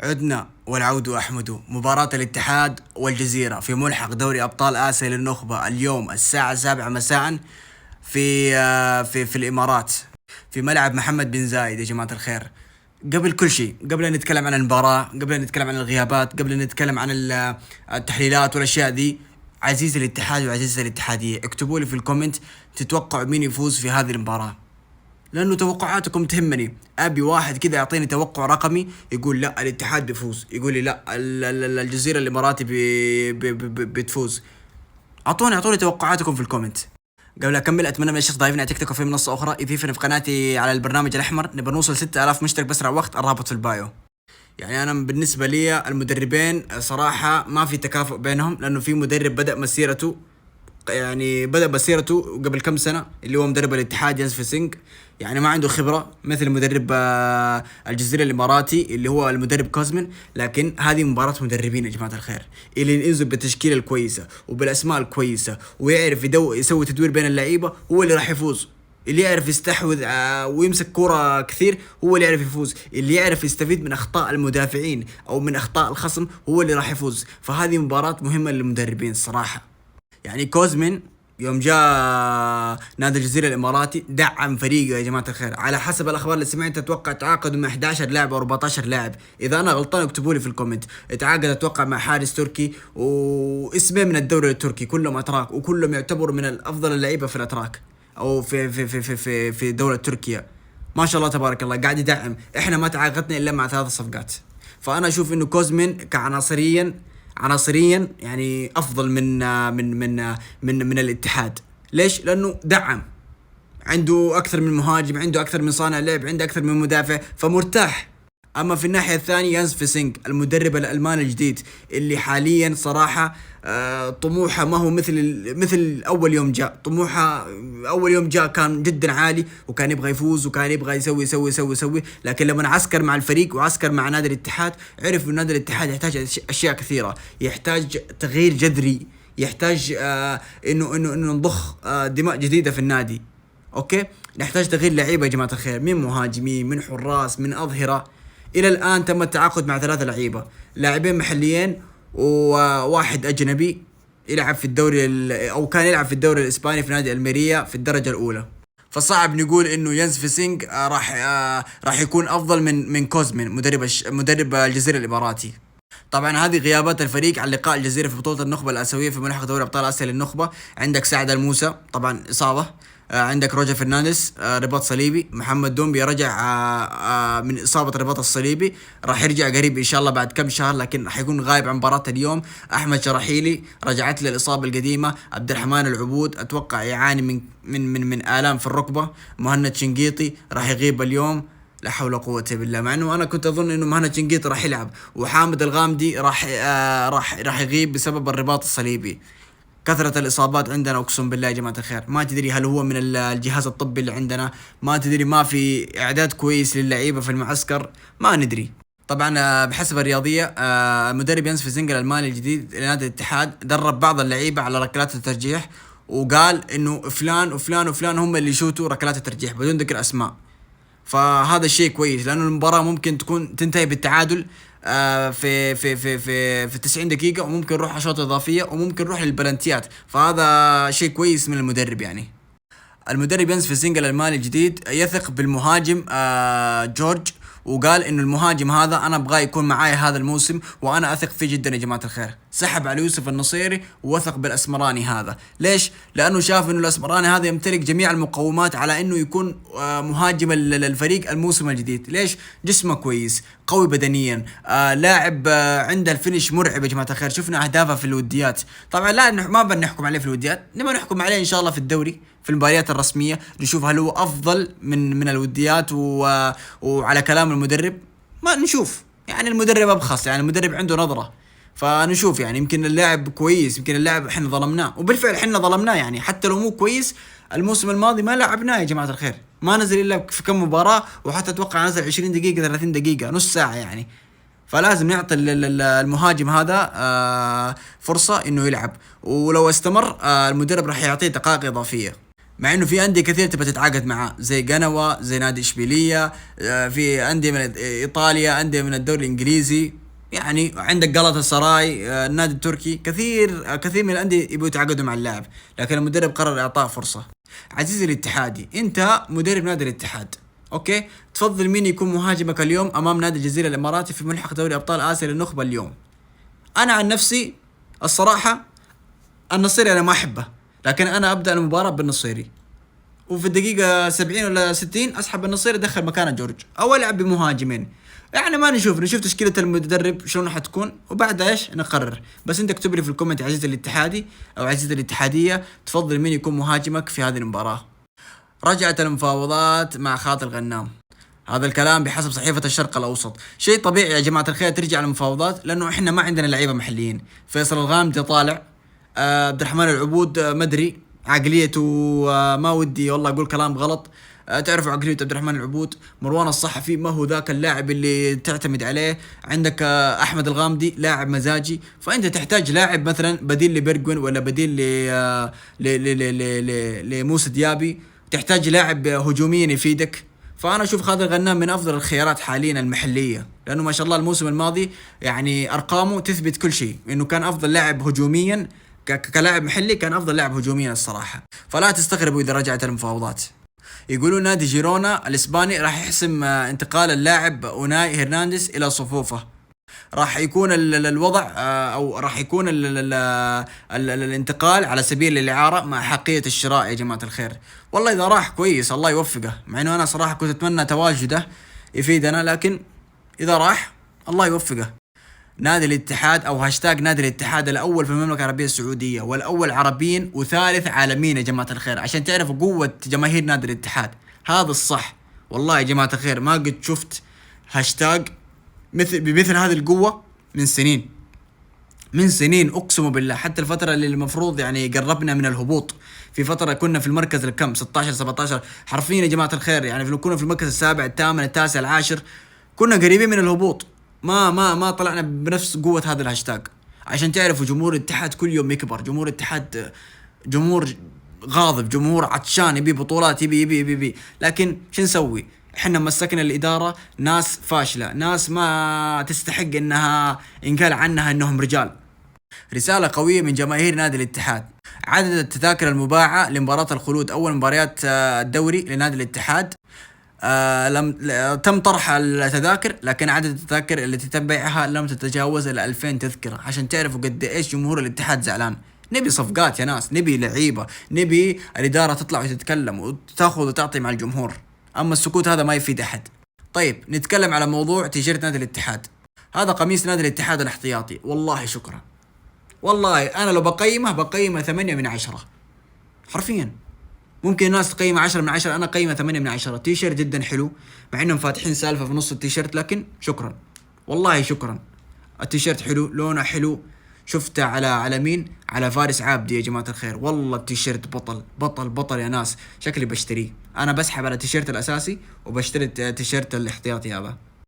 عدنا والعود أحمد. مباراة الاتحاد والجزيرة في ملحق دوري أبطال آسيا للنخبة اليوم الساعة 7 مساء في الإمارات، في ملعب محمد بن زايد. يا جماعة الخير، قبل كل شيء، قبل أن نتكلم عن المباراة، قبل أن نتكلم عن الغيابات، قبل أن نتكلم عن التحليلات والأشياء دي، عزيزي الاتحاد وعزيزتي الاتحادية، اكتبوا لي في الكومنت تتوقعوا مين يفوز في هذه المباراة، لأنه توقعاتكم تهمني. أبي واحد كذا يعطيني توقع رقمي، يقول لا الاتحاد بيفوز، يقول لي لا الجزيرة الإماراتي بتفوز. أعطوني توقعاتكم في الكومنت. قبل أكمل، أتمنى من الشخص ضايفني على تيك توك وفي منصة أخرى يضيفني في قناتي على البرنامج الأحمر. نبى نوصل 6000 مشترك بأسرع وقت، الرابط في البايو. يعني أنا بالنسبة لي المدربين صراحة ما في تكافؤ بينهم، لأنه في مدرب بدأ مسيرته قبل كم سنة، اللي هو مدرب الاتحاد يانز فيسينغ، يعني ما عنده خبرة مثل مدرب الجزيرة الإماراتي اللي هو المدرب كوزمن. لكن هذه مباراة مدربين يا جماعة الخير، اللي ينزل بالتشكيلة الكويسة وبالأسماء الكويسة ويعرف يسوي تدوير بين اللعيبة هو اللي راح يفوز. اللي يعرف يستحوذ ويمسك كرة كثير هو اللي يعرف يفوز. اللي يعرف يستفيد من أخطاء المدافعين أو من أخطاء الخصم هو اللي راح يفوز. فهذه مباراة مهمة للمدربين الصراحة. يعني كوزمن يوم جاء نادي الجزيرة الإماراتي دعم فريقه يا جماعة الخير. على حسب الأخبار اللي سمعت أتوقع تعاقدوا مع 11 لاعب أو 14 لاعب، إذا أنا غلطان اكتبوا لي في الكومنت. تعاقد أتوقع مع حارس تركي واسمين من الدوري التركي، كلهم أتراك وكلهم يعتبروا من الأفضل اللعيبة في الأتراك أو في دولة تركيا. ما شاء الله تبارك الله قاعد يدعم. إحنا ما تعاقدنا إلا مع 3 صفقات. فأنا أشوف إنه كوزمن عناصريا يعني افضل من الاتحاد. ليش؟ لانه دعم، عنده اكثر من مهاجم، عنده اكثر من صانع لعب، عنده اكثر من مدافع، فمرتاح. اما في الناحيه الثانيه يانز فيسينغ المدرب الالماني الجديد اللي حاليا صراحه طموحه ما هو مثل اول يوم جاء. طموحه اول يوم جاء كان جدا عالي، وكان يبغى يفوز وكان يبغى يسوي يسوي يسوي يسوي. لكن لما عسكر مع الفريق وعسكر مع نادي الاتحاد، عرف ان نادي الاتحاد يحتاج اشياء كثيره، يحتاج تغيير جذري، يحتاج انه نضخ دماء جديده في النادي. اوكي، نحتاج تغيير لعيبه يا جماعه الخير، من مهاجمين، من حراس، من اظهره. الى الان تم التعاقد مع 3 لعيبه، لاعبين محليين وواحد اجنبي يلعب في الدوري او كان يلعب في الدوري الاسباني في نادي الميريا في الدرجه الاولى. فصعب نقول انه يانز فيسينغ راح يكون افضل من كوزمن مدرب الجزيره الاماراتي. طبعا هذه غيابات الفريق عن لقاء الجزيرة في بطولة النخبة الآسيوية في ملحق دوري أبطال آسيا للنخبة. عندك سعد الموسى طبعا إصابة، عندك روجر فرنانديز رباط صليبي، محمد دومبي رجع من إصابة الرباط الصليبي، راح يرجع قريب إن شاء الله بعد كم شهر، لكن راح يكون غايب عن مباراة اليوم. أحمد شراحيلي رجعت له الإصابة القديمة. عبد الرحمن العبود أتوقع يعاني من آلام في الركبة. مهند شنقيطي راح يغيب اليوم، لا حول ولا قوة بالله، مع انه انا كنت اظن انه مهند شنقيطي راح يلعب، وحامد الغامدي راح يغيب بسبب الرباط الصليبي. كثرة الإصابات عندنا أقسم بالله يا جماعة الخير، ما تدري هل هو من الجهاز الطبي اللي عندنا، ما تدري ما في إعداد كويس للعيبة في المعسكر، ما ندري. طبعا بحسب الرياضية المدرب يانز فيسينغ الألماني الجديد لنادي الاتحاد درب بعض اللعيبة على ركلات الترجيح، وقال إنه فلان وفلان وفلان هم اللي يشوتوا ركلات الترجيح بدون ذكر أسماء. فهذا الشيء كويس، لأنه المباراة ممكن تكون تنتهي بالتعادل في 90 دقيقة، وممكن نروح أشواط إضافية، وممكن نروح للبلنتيات. فهذا شيء كويس من المدرب. يعني المدرب يانز فيسينغ الألماني الجديد يثق بالمهاجم جورج، وقال انه المهاجم هذا انا ابغاه يكون معاي هذا الموسم، وانا اثق فيه جدا يا جماعه الخير. سحب على يوسف النصيري ووثق بالاسمراني هذا. ليش؟ لانه شاف انه الاسمراني هذا يمتلك جميع المقومات على انه يكون مهاجم للفريق الموسم الجديد. ليش؟ جسمه كويس، قوي بدنيا، لاعب عنده الفينش مرعب يا جماعه الخير. شفنا اهدافه في الوديات. طبعا لا ما بنحكم عليه في الوديات، نبغى نحكم عليه ان شاء الله في الدوري في المباريات الرسمية، نشوف هل هو أفضل من الوديات. وعلى كلام المدرب ما نشوف، يعني المدرب أبخص، يعني المدرب عنده نظرة، فنشوف. يعني يمكن اللاعب كويس، يمكن اللاعب احنا ظلمناه، وبالفعل احنا ظلمناه. يعني حتى لو مو كويس الموسم الماضي ما لعبناه يا جماعة الخير، ما نزل إلا في كم مباراة، وحتى أتوقع نزل 20 دقيقة 30 دقيقة نص ساعة يعني. فلازم نعطي المهاجم هذا فرصة انه يلعب، ولو استمر المدرب راح يعطيه دقائق اضافية. مع انه في انديه كثير تبى تتعاقد معاه زي قنوة، زي نادي اشبيلية، في انديه من ايطاليا، انديه من الدوري الانجليزي، يعني عندك جلطة سراي، النادي التركي، كثير من الانديه يبغوا يتعاقدوا مع اللاعب، لكن المدرب قرر اعطاه فرصة. عزيزي الاتحادي، انت مدرب نادي الاتحاد، اوكي، تفضل مين يكون مهاجمك اليوم امام نادي الجزيرة الاماراتي في ملحق دوري ابطال اسيا للنخبة اليوم؟ انا عن نفسي الصراحة النصيري انا ما احبه، لكن انا ابدا المباراة بالنصيري، وفي الدقيقة 70 ولا 60 اسحب النصيري ادخل مكانه جورج، او العب بمهاجمين. يعني ما نشوف تشكيلة المدرب شلون حتكون، وبعد ايش نقرر. بس انت اكتب لي في الكومنت عزيزي الاتحادي او عزيزي الاتحادية، تفضل مين يكون مهاجمك في هذه المباراة. رجعت المفاوضات مع خالد الغنام، هذا الكلام بحسب صحيفة الشرق الأوسط. شيء طبيعي يا جماعة الخير ترجع المفاوضات، لأنه إحنا ما عندنا لعيبة محليين. فيصل الغامدي طالع، عبد الرحمن العبود مدري عقليته، ما ودي والله أقول كلام غلط، تعرفوا عقلية عبد الرحمن العبود. مروان الصحفي ما هو ذاك اللاعب اللي تعتمد عليه. عندك أحمد الغامدي لاعب مزاجي، فأنت تحتاج لاعب مثلا بديل لبرجوين، ولا بديل لموسى ديابي. تحتاج لاعب هجوميا يفيدك. فانا اشوف خالد الغنام من افضل الخيارات حاليا المحليه، لانه ما شاء الله الموسم الماضي يعني ارقامه تثبت كل شيء، انه كان افضل لاعب هجوميا، كلاعب محلي كان افضل لاعب هجوميا الصراحه. فلا تستغربوا اذا رجعت المفاوضات. يقولون نادي جيرونا الاسباني راح يحسم انتقال اللاعب اوناي هرنانديز الى صفوفه. راح يكون الوضع او راح يكون الانتقال على سبيل الاعاره مع حقيه الشراء يا جماعه الخير. والله اذا راح كويس الله يوفقه، مع انه انا صراحه كنت اتمنى تواجده يفيدنا، لكن اذا راح الله يوفقه. نادي الاتحاد او هاشتاج نادي الاتحاد الاول في المملكه العربيه السعوديه، والاول عربيا، وثالث عالميا يا جماعه الخير، عشان تعرفوا قوه جماهير نادي الاتحاد. هذا الصح والله يا جماعه الخير، ما قد شفت هاشتاج بمثل هذه القوة من سنين اقسم بالله. حتى الفترة اللي المفروض يعني قربنا من الهبوط، في فترة كنا في المركز الكم 16 17 حرفيا يا جماعة الخير، يعني كنا في المركز السابع الثامن التاسع العاشر، كنا قريبين من الهبوط. ما طلعنا بنفس قوة هذا الهاشتاج. عشان تعرفوا جمهور الاتحاد كل يوم يكبر، جمهور الاتحاد جمهور غاضب، جمهور عطشان، يبي بطولات، يبي. لكن شو نسوي؟ احنا مسكنا الاداره ناس فاشله، ناس ما تستحق انها ينقال عنها انهم رجال. رساله قويه من جماهير نادي الاتحاد. عدد التذاكر المباعه لمباراه الخلود، اول مباريات الدوري لنادي الاتحاد، تم طرح التذاكر، لكن عدد التذاكر التي تم بيعها لم تتجاوز 2000 تذكره. عشان تعرفوا قد ايش جمهور الاتحاد زعلان. نبي صفقات يا ناس، نبي لعيبه، نبي الاداره تطلع وتتكلم وتاخذ وتعطي مع الجمهور. اما السكوت هذا ما يفيد احد. طيب نتكلم على موضوع تيشيرت نادي الاتحاد. هذا قميص نادي الاتحاد الاحتياطي، والله شكرا. والله انا لو بقيمه 8 من 10 حرفيا. ممكن الناس تقيمه 10 من 10، انا قيمه 8 من 10. تيشيرت جدا حلو، مع انهم فاتحين سالفه في نص التيشيرت، لكن شكرا والله شكرا. التيشيرت حلو، لونه حلو. شفته على مين؟ على فارس عابدي يا جماعة الخير. والله التيشيرت بطل يا ناس. شكلي بشتريه. انا بسحب على التيشيرت الاساسي وبشتري التيشيرت الاحتياطي هذا.